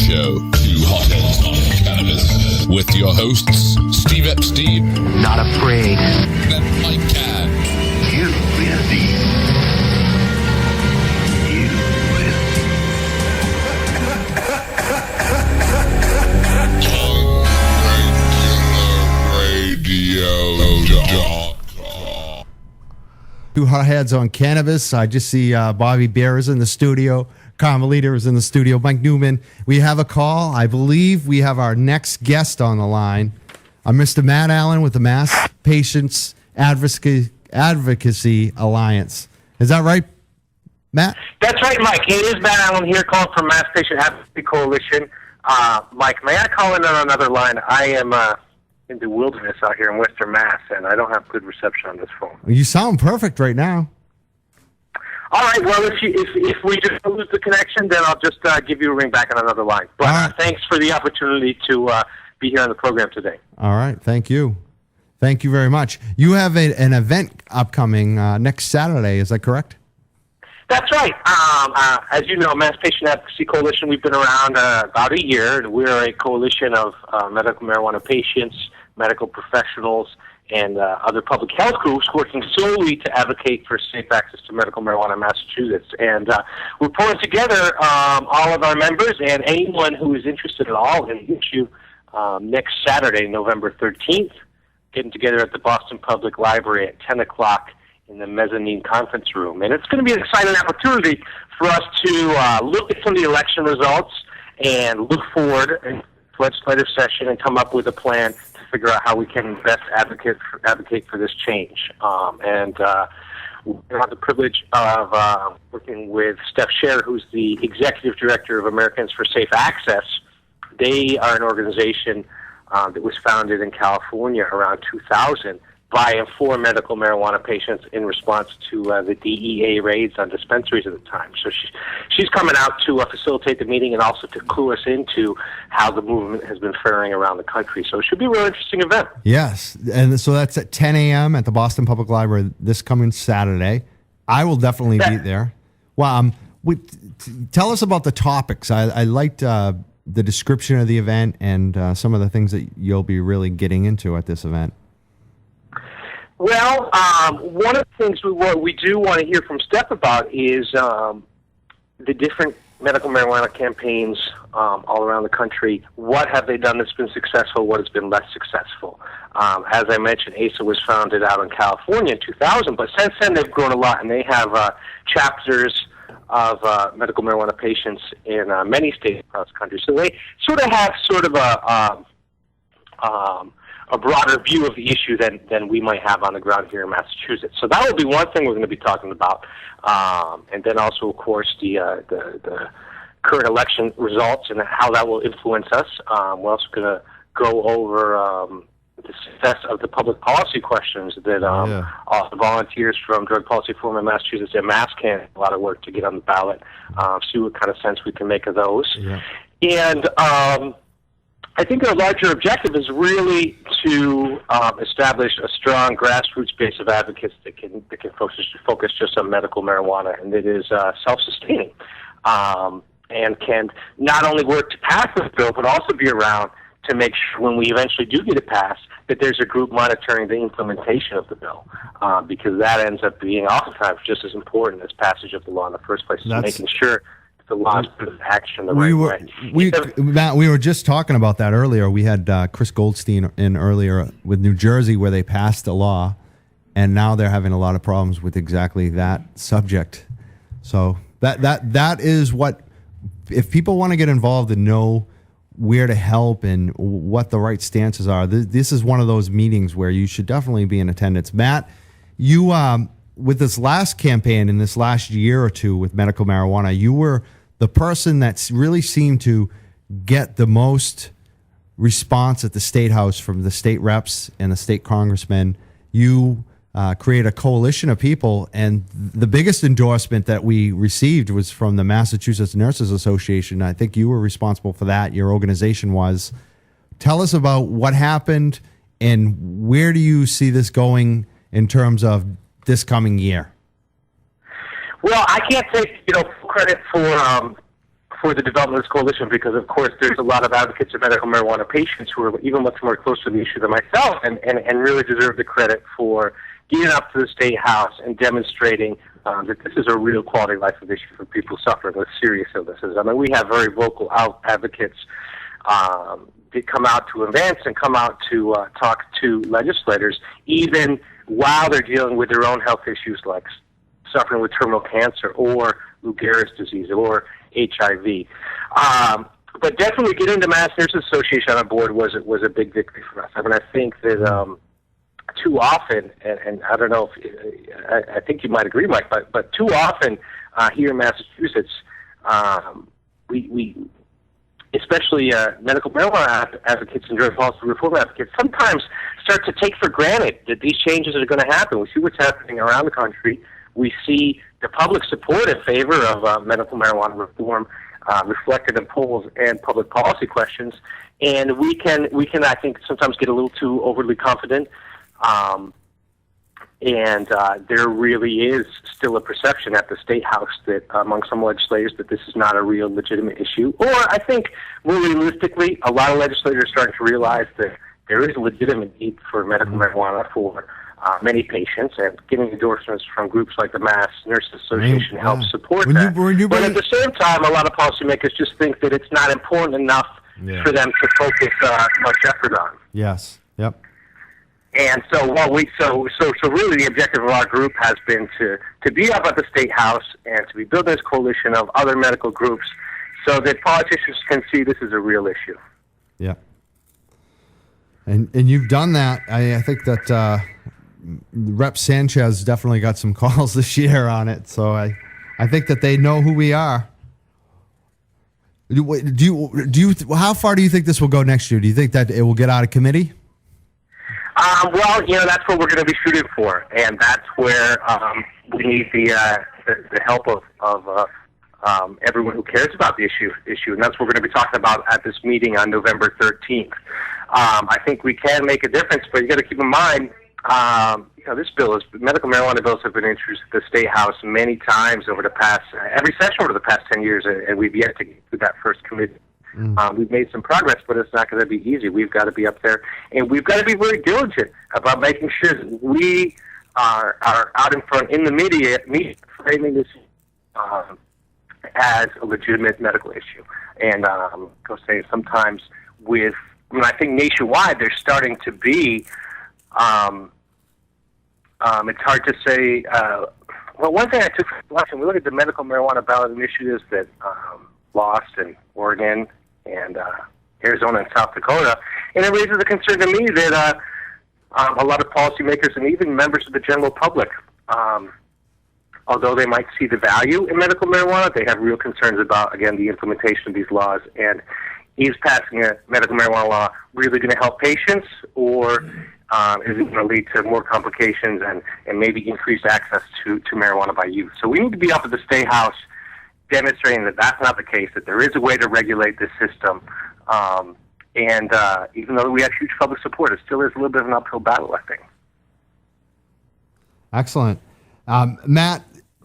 show to Hotheads on Cannabis with your hosts, Steve Epstein. Not afraid. And Mike Can. You will be. You Radio.com. Two Hotheads on Cannabis. I just see Bobby Bear is in the studio. Carmelita is in the studio. Mike Newman. We have a call. I believe we have our next guest on the line. Mr. Matt Allen with the Mass Patients Advocacy Alliance. Is that right, Matt? That's right, Mike. It is Matt Allen here calling from Mass Patient Advocacy Coalition. Mike, may I call in on another line? I am in the wilderness out here in Western Mass, and I don't have good reception on this phone. You sound perfect right now. All right, well, if we just lose the connection, then I'll just give you a ring back on another line. But thanks for the opportunity to be here on the program today. All right, thank you. Thank you very much. You have an event upcoming next Saturday, is that correct? That's right. As you know, Mass Patient Advocacy Coalition, we've been around about a year, and we're a coalition of medical marijuana patients, medical professionals, and other public health groups working solely to advocate for safe access to medical marijuana in Massachusetts. And we're pulling together all of our members and anyone who is interested at all in the issue next Saturday, November 13th, getting together at the Boston Public Library at 10 o'clock in the mezzanine conference room. And it's going to be an exciting opportunity for us to look at some of the election results and look forward in legislative session and come up with a plan to figure out how we can best advocate for this change. We have the privilege of working with Steph Scher, who's the Executive Director of Americans for Safe Access. They are an organization that was founded in California around 2000 by and for medical marijuana patients in response to the DEA raids on dispensaries at the time. So she's coming out to facilitate the meeting and also to clue us into how the movement has been faring around the country. So it should be a real interesting event. Yes, and so that's at 10 a.m. at the Boston Public Library this coming Saturday. I will definitely be there. Well, tell us about the topics. I liked the description of the event and some of the things that you'll be really getting into at this event. Well, one of the things we do want to hear from Steph about is the different medical marijuana campaigns all around the country. What have they done that's been successful? What has been less successful? As I mentioned, ASA was founded out in California in 2000, but since then they've grown a lot, and they have chapters of medical marijuana patients in many states across the country. So they sort of have a broader view of the issue than we might have on the ground here in Massachusetts. So that will be one thing we're going to be talking about. And then also, of course, the current election results and how that will influence us. We're also going to go over the success of the public policy questions that all the volunteers from Drug Policy Forum in Massachusetts and MassCan a lot of work to get on the ballot, see what kind of sense we can make of those. Yeah. And I think our larger objective is really to establish a strong grassroots base of advocates that can focus just on medical marijuana, and that is self-sustaining, and can not only work to pass this bill, but also be around to make sure when we eventually do get it passed that there's a group monitoring the implementation of the bill, because that ends up being oftentimes just as important as passage of the law in the first place, making sure the laws put into action the right way. Matt, we were just talking about that earlier. We had Chris Goldstein in earlier with New Jersey, where they passed a law, and now they're having a lot of problems with exactly that subject. So that is what, if people want to get involved and know where to help and what the right stances are, this is one of those meetings where you should definitely be in attendance. Matt, you with this last campaign in this last year or two with medical marijuana, you were the person that really seemed to get the most response at the State House from the state reps and the state congressmen. You create a coalition of people, and the biggest endorsement that we received was from the Massachusetts Nurses Association. I think you were responsible for that. Your organization was. Tell us about what happened and where do you see this going in terms of this coming year? Well, I can't take full credit for the development of this coalition, because, of course, there's a lot of advocates of medical marijuana patients who are even much more close to the issue than myself and really deserve the credit for getting up to the State House and demonstrating that this is a real quality of life issue for people suffering with serious illnesses. I mean, we have very vocal advocates that come out to events and come out to talk to legislators, even while they're dealing with their own health issues like suffering with terminal cancer or Lou Gehrig's disease or HIV. But definitely getting the Mass Nurses Association on board was a big victory for us. I mean, I think that too often, and I don't know if I think you might agree, Mike, but too often here in Massachusetts, we especially medical marijuana advocates and drug policy reform advocates sometimes start to take for granted that these changes are going to happen. We see what's happening around the country. We see the public support in favor of medical marijuana reform reflected in polls and public policy questions, and we can I think sometimes get a little too overly confident. There really is still a perception at the State House that among some legislators that this is not a real legitimate issue. Or I think more realistically, a lot of legislators are starting to realize that there is a legitimate need for medical marijuana for many patients, and getting endorsements from groups like the Mass Nurses Association helps support that. But at the same time, a lot of policymakers just think that it's not important enough for them to focus much effort on. Yes. Yep. And so, so really, the objective of our group has been to be up at the State House and to be building this coalition of other medical groups, so that politicians can see this is a real issue. Yeah. And you've done that. I think that Rep. Sanchez definitely got some calls this year on it. So I think that they know who we are. How far do you think this will go next year? Do you think that it will get out of committee? Well, that's what we're going to be shooting for, and that's where we need the help of everyone who cares about the issue, and that's what we're going to be talking about at this meeting on November 13th. I think we can make a difference, but you got to keep in mind, medical marijuana bills have been introduced at the State House many times over the past, every session over the past 10 years, and we've yet to get through that first committee. We've made some progress, but it's not going to be easy. We've got to be up there, and we've got to be very diligent about making sure that we are out in front in the media framing this as a legitimate medical issue. And I'll say sometimes I think nationwide there's starting to be, it's hard to say, well, one thing I took from watching, we look at the medical marijuana ballot initiatives that lost in Oregon and Arizona and South Dakota, and it raises a concern to me that a lot of policymakers and even members of the general public, although they might see the value in medical marijuana, they have real concerns about, again, the implementation of these laws. And is passing a medical marijuana law really going to help patients, or is it going to lead to more complications and maybe increased access to marijuana by youth? So we need to be up at the State House demonstrating that that's not the case, that there is a way to regulate this system. And even though we have huge public support, it still is a little bit of an uphill battle, I think. Excellent. Matt,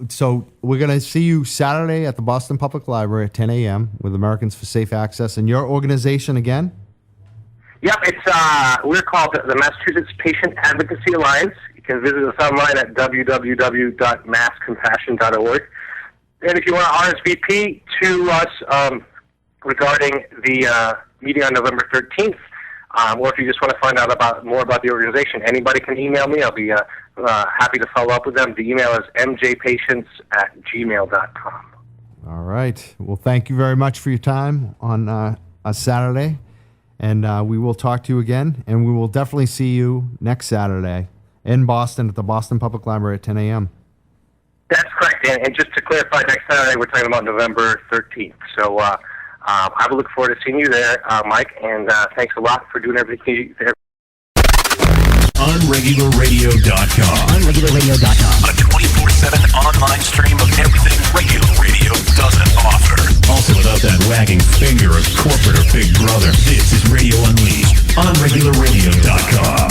so we're going to see you Saturday at the Boston Public Library at 10 a.m. with Americans for Safe Access. And your organization again? Yep, we're called the Massachusetts Patient Advocacy Alliance. You can visit us online at www.masscompassion.org. And if you want to RSVP to us regarding the meeting on November 13th, or if you just want to find out more about the organization, anybody can email me. I'll be happy to follow up with them. The email is mjpatients@gmail.com. All right. Well, thank you very much for your time on a Saturday. And we will talk to you again. And we will definitely see you next Saturday in Boston at the Boston Public Library at 10 a.m. That's correct. And just to clarify, next Saturday we're talking about November 13th. So I will look forward to seeing you there, Mike. And thanks a lot for doing everything you do. Unregularradio.com. Unregularradio.com. A 24/7 online stream of everything regular radio doesn't offer. Also without that wagging finger of corporate or big brother. This is Radio Unleashed. Unregularradio.com.